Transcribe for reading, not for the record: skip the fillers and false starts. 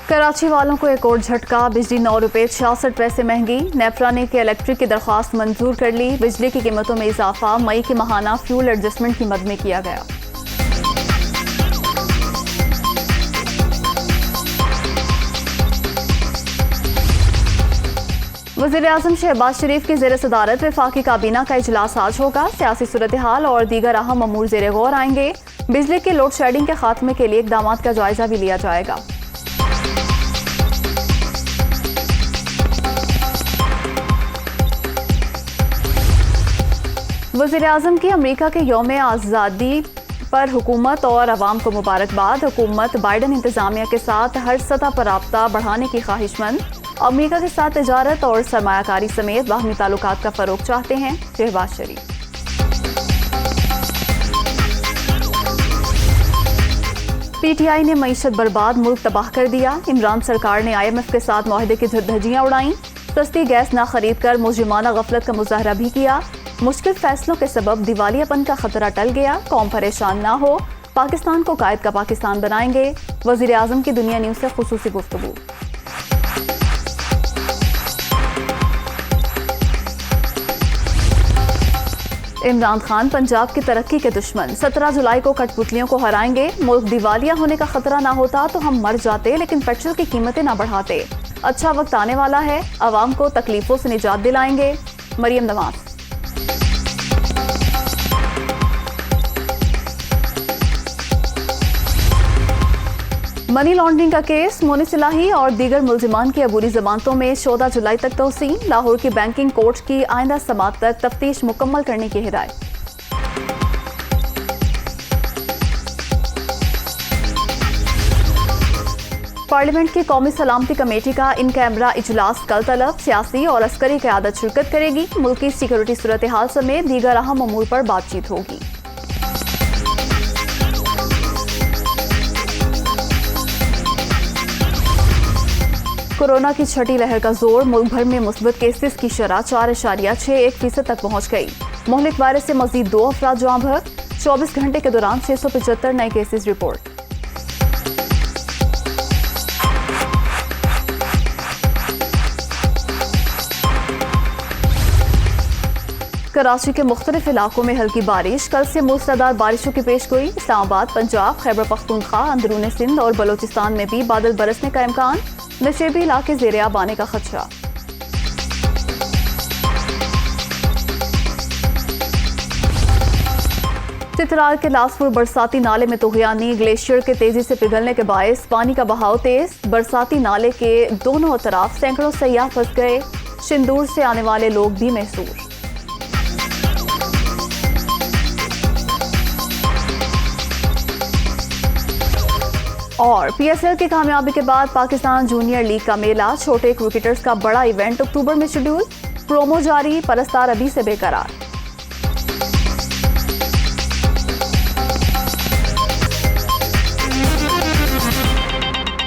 कराची वालों को एक और झटका, बिजली 9 रुपये 66 पैसे महंगी। नेफ्रा ने के इलेक्ट्रिक की दरख्वास्त मंजूर कर ली। बिजली की कीमतों में इजाफा मई के माहाना फ्यूल एडजस्टमेंट की मद में किया गया। वज़ीर-ए-आज़म शहबाज शरीफ की ज़ेर सदारत वफाकी काबीना का इजलास आज होगा। सियासी सूरत हाल और दीगर अहम अमूर ज़ेर गौर आएंगे। बिजली की लोड शेडिंग के खात्मे के लिए इक़दाम का जायजा भी लिया जाएगा। वज़ीर-ए-आज़म की अमरीका के यौम आज़ादी पर हुकूमत और अवाम को मुबारकबाद। हुकूमत बाइडन इंतज़ामिया के साथ हर सतह पर राब्ता बढ़ाने की ख्वाहिशमंद। अमरीका के साथ तिजारत और सरमायाकारी समेत बाहमी ताल्लुकात का फ़रोग चाहते हैं शहबाज शरीफ। PTI ने मईशत बर्बाद, मुल्क तबाह कर दिया। इमरान सरकार ने IMF के साथ मुआहदे की धज्जियां उड़ाईं। सस्ती गैस ना खरीद कर मुजरिमाना गफलत का मुजाहरा भी किया। मुश्किल फैसलों के सबब दिवालियापन का खतरा टल गया। कौम परेशान ना हो, पाकिस्तान को कायद का पाकिस्तान बनाएंगे। वज़ीर-ए-आज़म की दुनिया न्यूज़ से खुसूसी गुफ्तगू। इमरान खान पंजाब की तरक्की के दुश्मन, 17 जुलाई को कठपुतलियों को हराएंगे। मुल्क दिवालिया होने का खतरा ना होता तो हम मर जाते, लेकिन पेट्रोल की कीमतें ना बढ़ाते। अच्छा वक्त आने वाला है, अवाम को तकलीफों से निजात दिलाएंगे। मरियम नवाज। मनी लॉन्ड्रिंग का केस, मोनिस इलाही और दीगर मुल्जिमान की अबूरी जमानतों में 14 जुलाई तक तौसीन। लाहौर की बैंकिंग कोर्ट की आइंदा समात तक तफ्तीश मुकम्मल करने की हिदायत। पार्लियामेंट की कौमी सलामती कमेटी का इन कैमरा इजलास कल तलब। सियासी और अस्करी क़यादत शिरकत करेगी। मुल्की सिक्योरिटी सूरत हाल समेत दीगर अहम अमूर पर बातचीत होगी। कोरोना की छठी लहर का जोर, मुल्क भर में मुस्बत केसेस की शरह 4.61% तक पहुंच गई। मोहलिक वायरस से मजीद 2 अफराद जाँ बहक। 24 घंटे के दौरान 675 नए केसेस रिपोर्ट। कराची के मुख्तलिफ इलाकों में हल्की बारिश, कल से मूसलाधार बारिशों की पेशगोई। इस्लामाबाद, पंजाब, खैबर पख्तूनख्वा, अंदरून सिंध और बलोचिस्तान में भी बादल बरसने का इम्कान। नशेबी इलाके ज़ेर-आब आने का खदशा। चित्राल के लासपुर बरसाती नाले में तुग़यानी, ग्लेशियर के तेजी से पिघलने के बायस पानी का बहाव तेज। बरसाती नाले के दोनों तरफ सैकड़ों सयाह फंस गए। शिंदूर से आने वाले लोग भी महसूर। और PSL की कामयाबी के बाद पाकिस्तान जूनियर लीग का मेला, छोटे क्रिकेटर्स का बड़ा इवेंट अक्टूबर में शेड्यूल। प्रोमो जारी, परस्तार अभी से बेकरार।